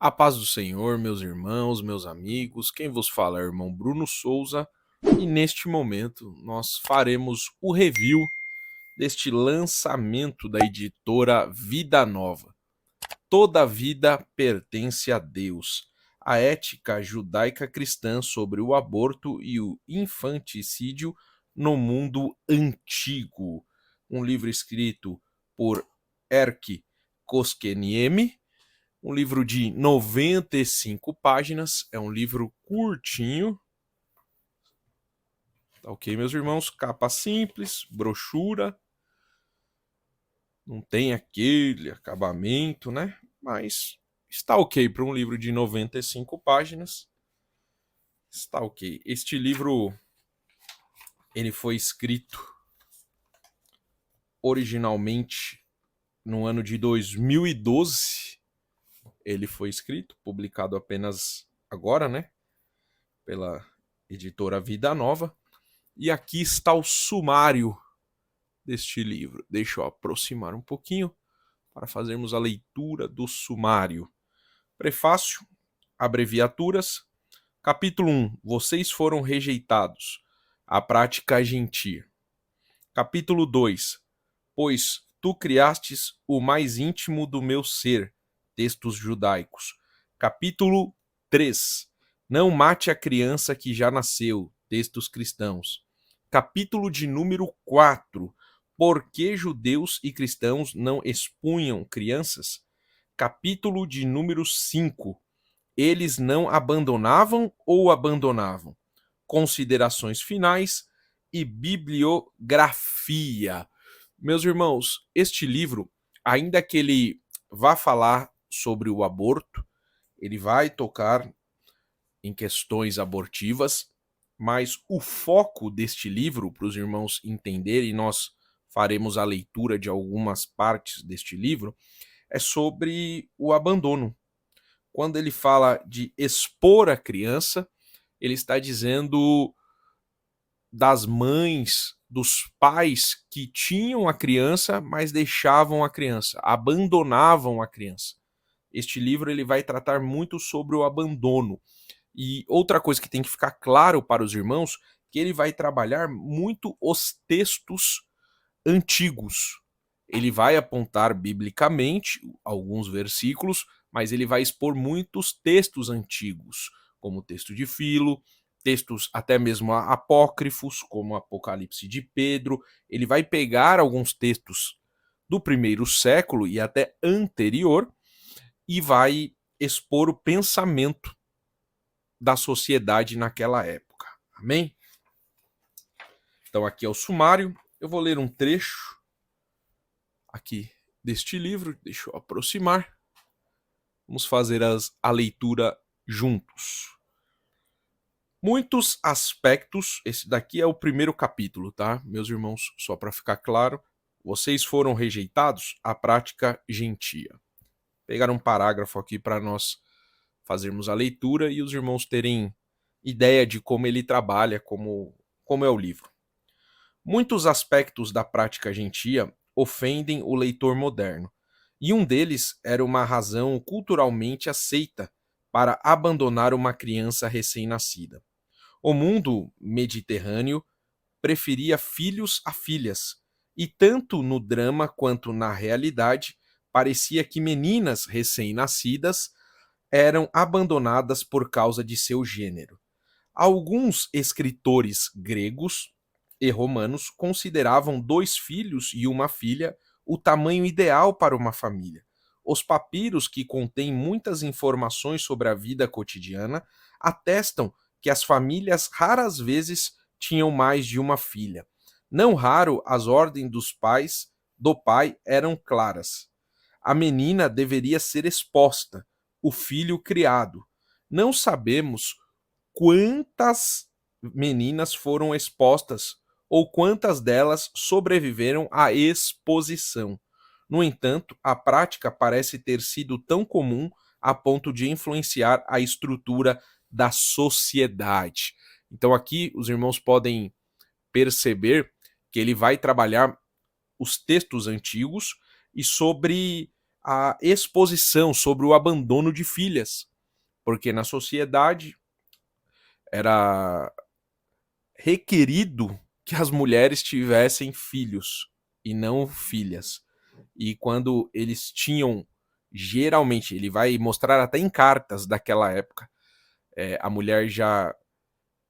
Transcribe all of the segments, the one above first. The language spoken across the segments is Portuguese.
A paz do Senhor, meus irmãos, meus amigos, quem vos fala é o irmão Bruno Souza e neste momento nós faremos o review deste lançamento da editora Vida Nova. Toda vida pertence a Deus. A ética judaica cristã sobre o aborto e o infanticídio no mundo antigo. Um livro escrito por Erkki Koskeniemi. Um livro de 95 páginas, é um livro curtinho. Tá ok, meus irmãos? Capa simples, brochura. Não tem aquele acabamento, né? Mas está ok para um livro de 95 páginas. Está ok. Este livro, ele foi escrito originalmente no ano de 2012. Ele foi escrito, publicado apenas agora, né? Pela editora Vida Nova. E aqui está o sumário deste livro. Deixa eu aproximar um pouquinho para fazermos a leitura do sumário. Prefácio, abreviaturas. Capítulo 1. Vocês foram rejeitados. A prática gentia. Capítulo 2. Pois tu criastes o mais íntimo do meu ser. Textos judaicos. Capítulo 3. Não mate a criança que já nasceu. Textos cristãos. Capítulo de número 4. Por que judeus e cristãos não expunham crianças? Capítulo de número 5. Eles não abandonavam ou abandonavam? Considerações finais e bibliografia. Meus irmãos, este livro, ainda que ele vá falar sobre o aborto, ele vai tocar em questões abortivas, mas o foco deste livro, para os irmãos entenderem, e nós faremos a leitura de algumas partes deste livro, é sobre o abandono. Quando ele fala de expor a criança, ele está dizendo das mães, dos pais que tinham a criança, mas deixavam a criança, abandonavam a criança. Este livro ele vai tratar muito sobre o abandono. E outra coisa que tem que ficar claro para os irmãos, que ele vai trabalhar muito os textos antigos. Ele vai apontar biblicamente alguns versículos, mas ele vai expor muitos textos antigos, como o texto de Filo, textos até mesmo apócrifos, como o Apocalipse de Pedro. Ele vai pegar alguns textos do primeiro século e até anterior e vai expor o pensamento da sociedade naquela época. Amém? Então aqui é o sumário. Eu vou ler um trecho aqui deste livro. Deixa eu aproximar. Vamos fazer a leitura juntos. Muitos aspectos. Esse daqui é o primeiro capítulo, tá? Meus irmãos, só para ficar claro, vocês foram rejeitados, a prática gentia. Pegar um parágrafo aqui para nós fazermos a leitura e os irmãos terem ideia de como ele trabalha, como é o livro. Muitos aspectos da prática gentia ofendem o leitor moderno, e um deles era uma razão culturalmente aceita para abandonar uma criança recém-nascida. O mundo mediterrâneo preferia filhos a filhas, e tanto no drama quanto na realidade parecia que meninas recém-nascidas eram abandonadas por causa de seu gênero. Alguns escritores gregos e romanos consideravam 2 filhos e uma filha o tamanho ideal para uma família. Os papiros, que contêm muitas informações sobre a vida cotidiana, atestam que as famílias raras vezes tinham mais de uma filha. Não raro, as ordens do pai eram claras. A menina deveria ser exposta, o filho criado. Não sabemos quantas meninas foram expostas ou quantas delas sobreviveram à exposição. No entanto, a prática parece ter sido tão comum a ponto de influenciar a estrutura da sociedade. Então aqui os irmãos podem perceber que ele vai trabalhar os textos antigos e sobre a exposição sobre o abandono de filhas, porque na sociedade era requerido que as mulheres tivessem filhos e não filhas. E quando eles tinham, geralmente, ele vai mostrar até em cartas daquela época, a mulher já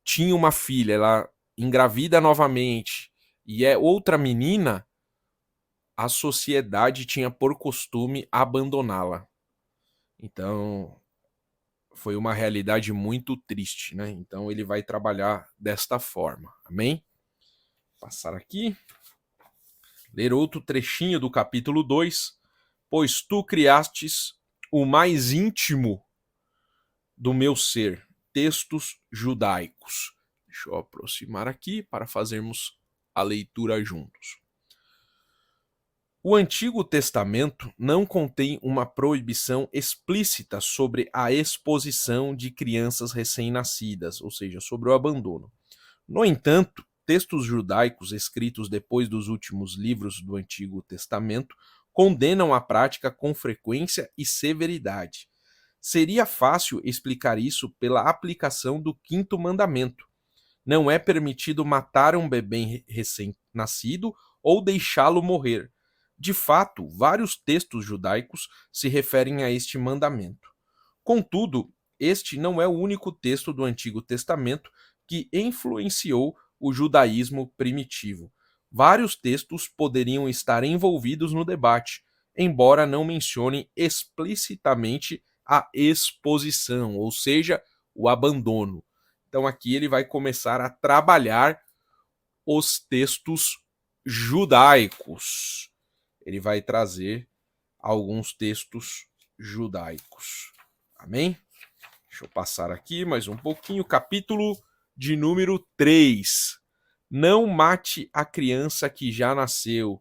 tinha uma filha, ela engravida novamente e é outra menina, a sociedade tinha por costume abandoná-la. Então, foi uma realidade muito triste, né? Então, ele vai trabalhar desta forma. Amém? Passar aqui. Ler outro trechinho do capítulo 2. Pois tu criastes o mais íntimo do meu ser. Textos judaicos. Deixa eu aproximar aqui para fazermos a leitura juntos. O Antigo Testamento não contém uma proibição explícita sobre a exposição de crianças recém-nascidas, ou seja, sobre o abandono. No entanto, textos judaicos escritos depois dos últimos livros do Antigo Testamento condenam a prática com frequência e severidade. Seria fácil explicar isso pela aplicação do quinto mandamento. Não é permitido matar um bebê recém-nascido ou deixá-lo morrer. De fato, vários textos judaicos se referem a este mandamento. Contudo, este não é o único texto do Antigo Testamento que influenciou o judaísmo primitivo. Vários textos poderiam estar envolvidos no debate, embora não mencionem explicitamente a exposição, ou seja, o abandono. Então aqui ele vai começar a trabalhar os textos judaicos. Ele vai trazer alguns textos judaicos. Amém? Deixa eu passar aqui mais um pouquinho. Capítulo de número 3. Não mate a criança que já nasceu.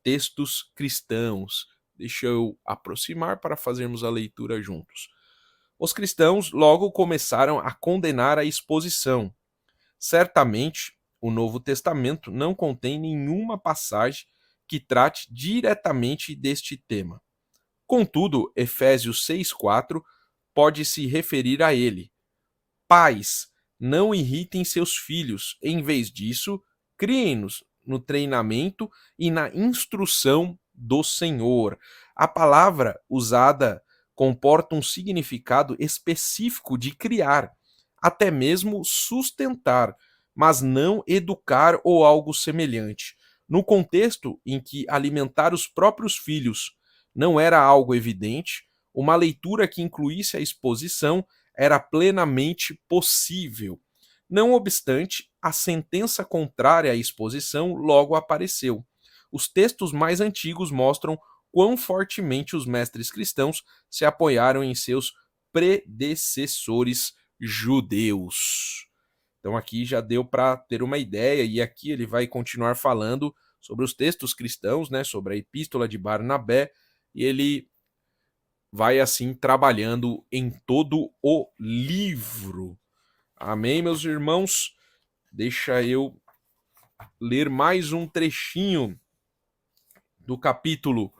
Textos cristãos. Deixa eu aproximar para fazermos a leitura juntos. Os cristãos logo começaram a condenar a exposição. Certamente, o Novo Testamento não contém nenhuma passagem que trate diretamente deste tema. Contudo, Efésios 6,4 pode se referir a ele. Pais, não irritem seus filhos, em vez disso, criem-nos no treinamento e na instrução do Senhor. A palavra usada comporta um significado específico de criar, até mesmo sustentar, mas não educar ou algo semelhante. No contexto em que alimentar os próprios filhos não era algo evidente, uma leitura que incluísse a exposição era plenamente possível. Não obstante, a sentença contrária à exposição logo apareceu. Os textos mais antigos mostram quão fortemente os mestres cristãos se apoiaram em seus predecessores judeus. Então aqui já deu para ter uma ideia, e aqui ele vai continuar falando sobre os textos cristãos, né, sobre a epístola de Barnabé, e ele vai assim trabalhando em todo o livro. Amém, meus irmãos? Deixa eu ler mais um trechinho do capítulo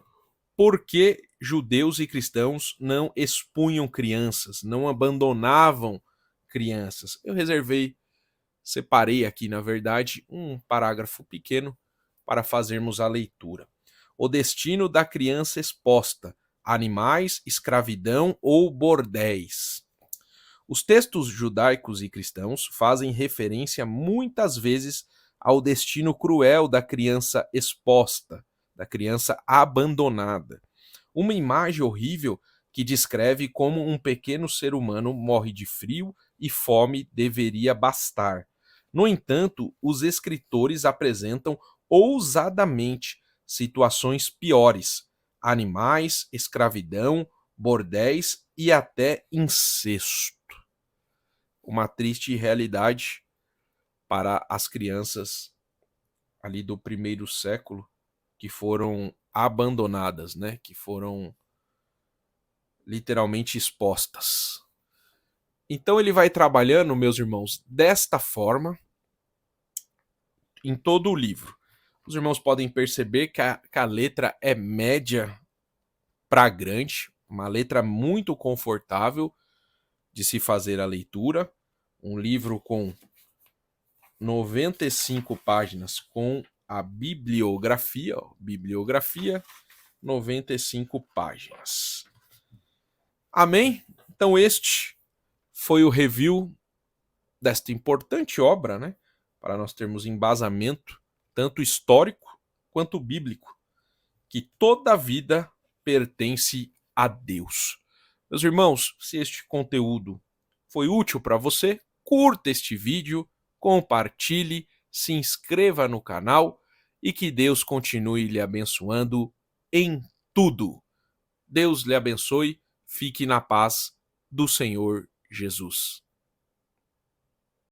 Por que judeus e cristãos não expunham crianças, não abandonavam crianças. Eu separei aqui, na verdade, um parágrafo pequeno para fazermos a leitura. O destino da criança exposta, animais, escravidão ou bordéis. Os textos judaicos e cristãos fazem referência muitas vezes ao destino cruel da criança exposta, da criança abandonada. Uma imagem horrível que descreve como um pequeno ser humano morre de frio e fome deveria bastar. No entanto, os escritores apresentam ousadamente situações piores: animais, escravidão, bordéis e até incesto. Uma triste realidade para as crianças ali do primeiro século que foram abandonadas, né? Que foram literalmente expostas. Então ele vai trabalhando, meus irmãos, desta forma em todo o livro. Os irmãos podem perceber que a letra é média para grande, uma letra muito confortável de se fazer a leitura, um livro com 95 páginas com a bibliografia, 95 páginas. Amém? Então este foi o review desta importante obra, né? Para nós termos embasamento, tanto histórico quanto bíblico, que toda a vida pertence a Deus. Meus irmãos, se este conteúdo foi útil para você, curta este vídeo, compartilhe, se inscreva no canal e que Deus continue lhe abençoando em tudo. Deus lhe abençoe, fique na paz do Senhor Jesus.